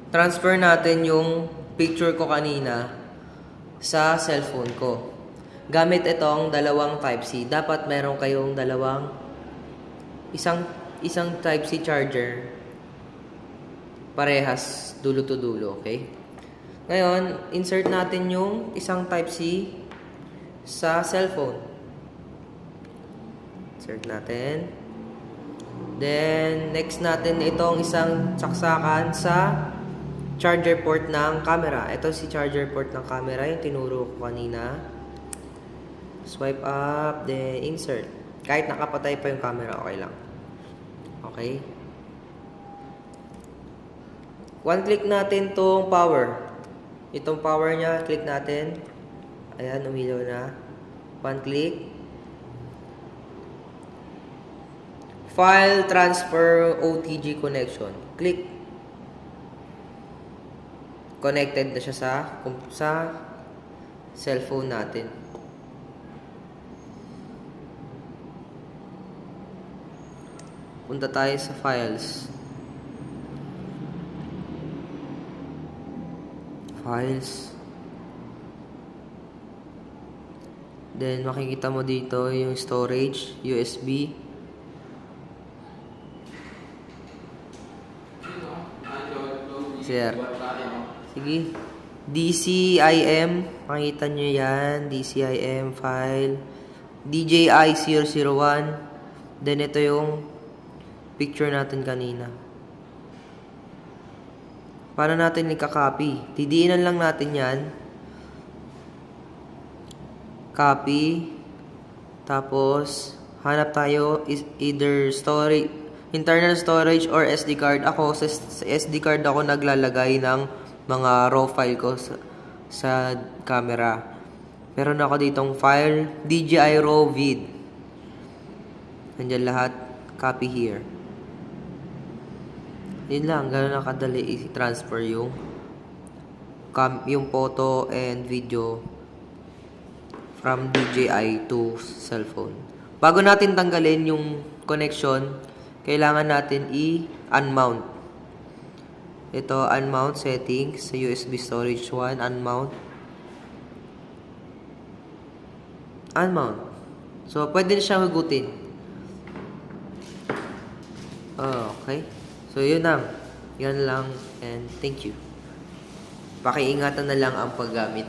transfer natin yung picture ko kanina sa cellphone ko. Gamit itong dalawang Type-C. Dapat meron kayong isang Type-C charger. Parehas dulo to dulo, okay? Ngayon, insert natin yung isang Type-C sa cellphone. Insert natin. Then, next natin itong isang saksakan sa charger port ng camera. Ito si charger port ng camera, yung tinuro ko kanina. Swipe up, then insert. Kahit nakapatay pa yung camera, okay lang. Okay. One click natin tong power. Itong power niya, click natin. Ayan, umilaw na. One click. File transfer OTG connection. Click. Connected na siya sa cellphone natin. Punta tayo sa files. Then makikita mo dito yung storage, USB. Sir. Sige. DCIM, makikita nyo yan. DCIM file. DJI 001. Then ito yung picture natin kanina. Paano natin ika-copy? Didiinan lang natin yan. Copy. Tapos, hanap tayo either internal storage or SD card. Ako, sa SD card ako naglalagay ng mga raw file ko sa camera. Meron ako ditong file, DJI raw vid. Nandiyan lahat. Copy here. Yun lang, gano'n na kadali i-transfer yung photo and video from DJI to cellphone. Bago natin tanggalin yung connection, kailangan natin i-unmount. Ito, unmount settings sa USB storage 1, unmount. So, pwede na siyang hugutin. Okay. So, yun lang. Yan lang. And thank you. Pakiingatan na lang ang paggamit.